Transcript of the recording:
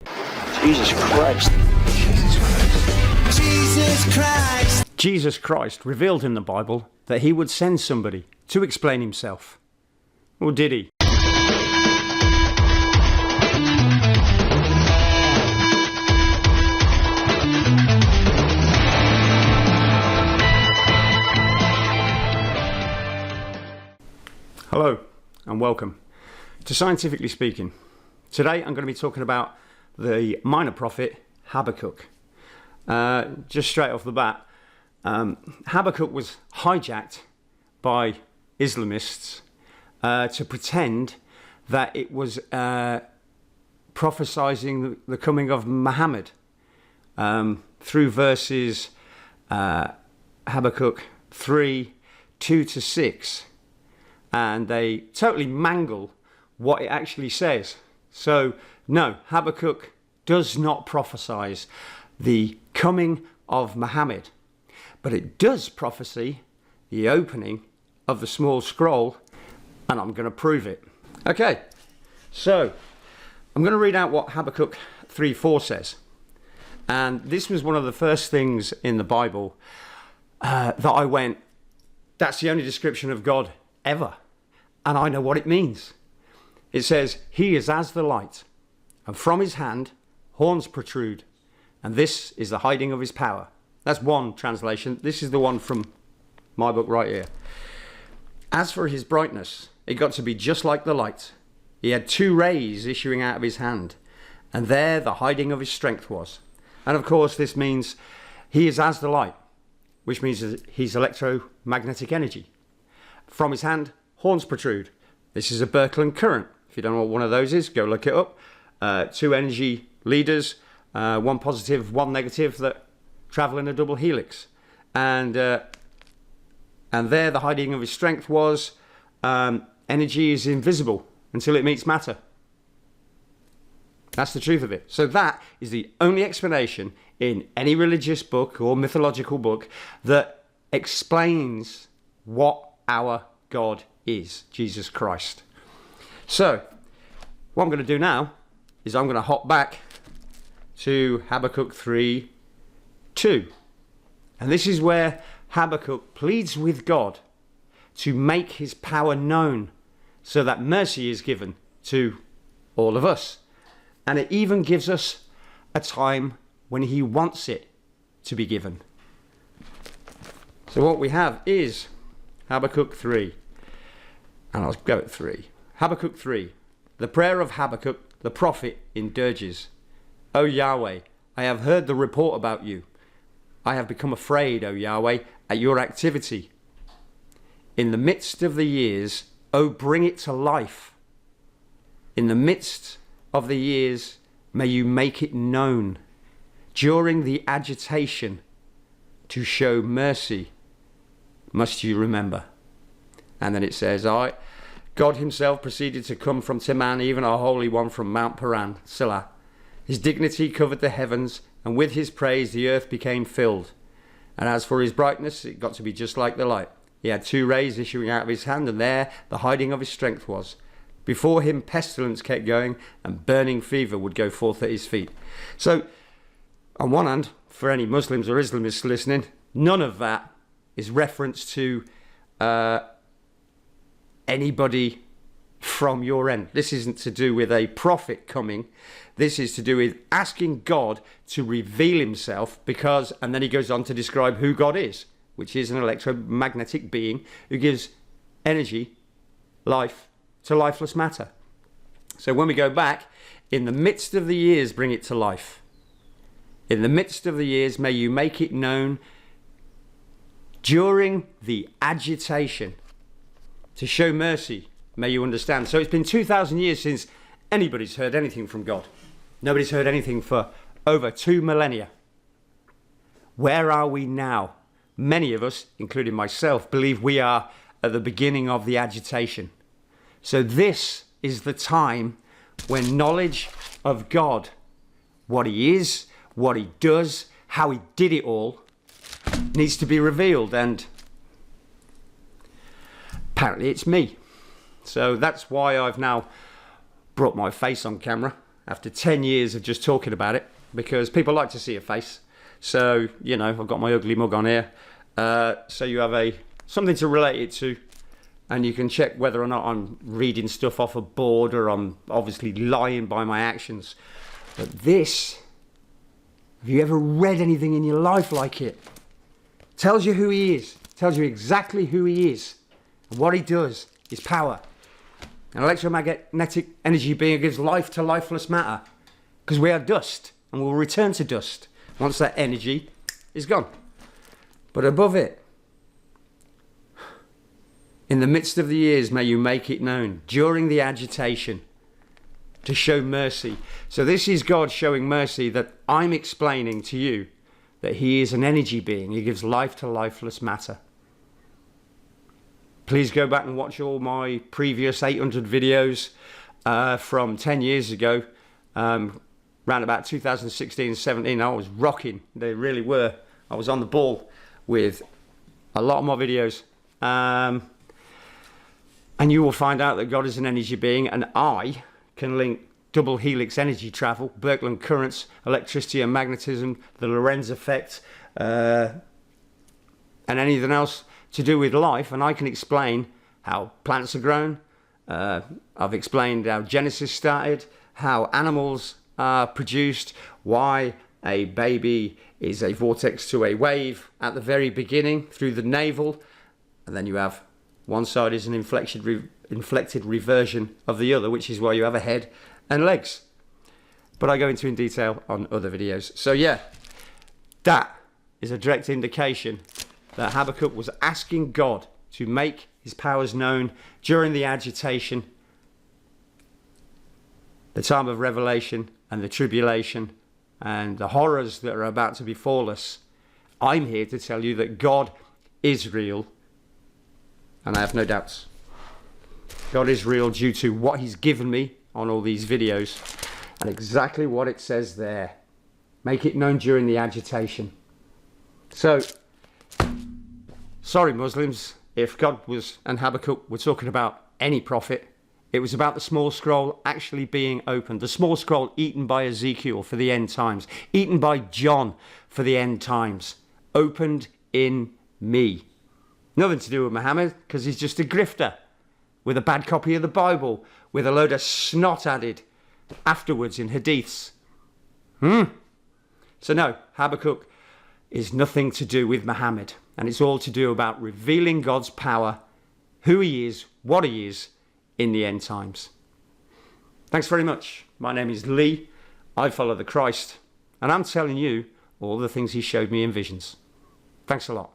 Jesus Christ. Jesus Christ. Jesus Christ. Jesus Christ revealed in the Bible that he would send somebody to explain himself. Or did he? Hello and welcome to Scientifically Speaking. Today I'm going to be talking about the minor prophet Habakkuk. Just straight off the bat, Habakkuk was hijacked by Islamists to pretend that it was prophesying the coming of Muhammed through verses Habakkuk 3, 2-6. And they totally mangle what it actually says. So, no, Habakkuk does not prophesy the coming of Muhammad, but it does prophesy the opening of the small scroll, and I'm going to prove it. Okay, so I'm going to read out what Habakkuk 3:4 says. And this was one of the first things in the Bible that I went, that's the only description of God ever. And I know what it means. It says, he is as the light, and from his hand horns protrude, and this is the hiding of his power. That's one translation. This is the one from my book right here. As for his brightness, it got to be just like the light. He had two rays issuing out of his hand, and there the hiding of his strength was. And of course, this means he is as the light, which means he's electromagnetic energy. From his hand, horns protrude. This is a Birkeland current. If you don't know what one of those is, go look it up. Two energy leaders, one positive, one negative, that travel in a double helix. And there the hiding of his strength was, energy is invisible until it meets matter. That's the truth of it. So that is the only explanation in any religious book or mythological book that explains what our God is, Jesus Christ. So, what I'm going to do now is I'm going to hop back to Habakkuk 3:2. And this is where Habakkuk pleads with God to make his power known so that mercy is given to all of us. And it even gives us a time when he wants it to be given. So what we have is Habakkuk 3. And I'll go at 3. Habakkuk 3. The prayer of Habakkuk, the prophet, in dirges. O Yahweh, I have heard the report about you. I have become afraid, O Yahweh, at your activity. In the midst of the years, O bring it to life. In the midst of the years, may you make it known. During the agitation, to show mercy, must you remember. And then it says, God himself proceeded to come from Teman, even our Holy One from Mount Paran, Selah. His dignity covered the heavens, and with his praise the earth became filled. And as for his brightness, it got to be just like the light. He had two rays issuing out of his hand, and there the hiding of his strength was. Before him pestilence kept going, and burning fever would go forth at his feet. So, on one hand, for any Muslims or Islamists listening, none of that is reference to anybody from your end. This isn't to do with a prophet coming. This is to do with asking God to reveal himself, because, and then he goes on to describe who God is, which is an electromagnetic being who gives energy, life, to lifeless matter. So when we go back, in the midst of the years, bring it to life. In the midst of the years, may you make it known. During the agitation, to show mercy, may you understand. So it's been 2,000 years since anybody's heard anything from God. Nobody's heard anything for over 2 millennia. Where are we now? Many of us, including myself, believe we are at the beginning of the agitation. So this is the time when knowledge of God, what he is, what he does, how he did it all, needs to be revealed. And apparently it's me. So that's why I've now brought my face on camera after 10 years of just talking about it, because people like to see a face. So, you know, I've got my ugly mug on here. So you have something to relate it to, and you can check whether or not I'm reading stuff off a board or I'm obviously lying by my actions. But this, have you ever read anything in your life like it? Tells you who he is, tells you exactly who he is, and what he does, his power. An electromagnetic energy being gives life to lifeless matter, because we are dust and will return to dust once that energy is gone. But above it, in the midst of the years, may you make it known during the agitation to show mercy. So this is God showing mercy, that I'm explaining to you that he is an energy being. He gives life to lifeless matter. Please go back and watch all my previous 800 videos from 10 years ago, around about 2016-17. I was rocking, they really were. I was on the ball with a lot of my videos. And you will find out that God is an energy being, and I can link double helix energy travel, Birkeland currents, electricity and magnetism, the Lorentz effect, and anything else to do with life, and I can explain how plants are grown. I've explained how Genesis started, how animals are produced, why a baby is a vortex to a wave at the very beginning through the navel, and then you have one side is an inflected reversion of the other, which is why you have a head and legs. But I go into in detail on other videos. So yeah, that is a direct indication that Habakkuk was asking God to make his powers known during the agitation, the time of revelation and the tribulation and the horrors that are about to befall us. I'm here to tell you that God is real, and I have no doubts. God is real due to what he's given me on all these videos and exactly what it says there. Make it known during the agitation. So, sorry Muslims, if God was and Habakkuk were talking about any prophet, it was about the small scroll actually being opened. The small scroll eaten by Ezekiel for the end times, eaten by John for the end times, opened in me. Nothing to do with Muhammad, because he's just a grifter with a bad copy of the Bible, with a load of snot added afterwards in hadiths. So no, Habakkuk is nothing to do with Muhammad, and it's all to do about revealing God's power, who he is, what he is in the end times. Thanks very much. My name is Lee. I follow the Christ, and I'm telling you all the things he showed me in visions. Thanks a lot.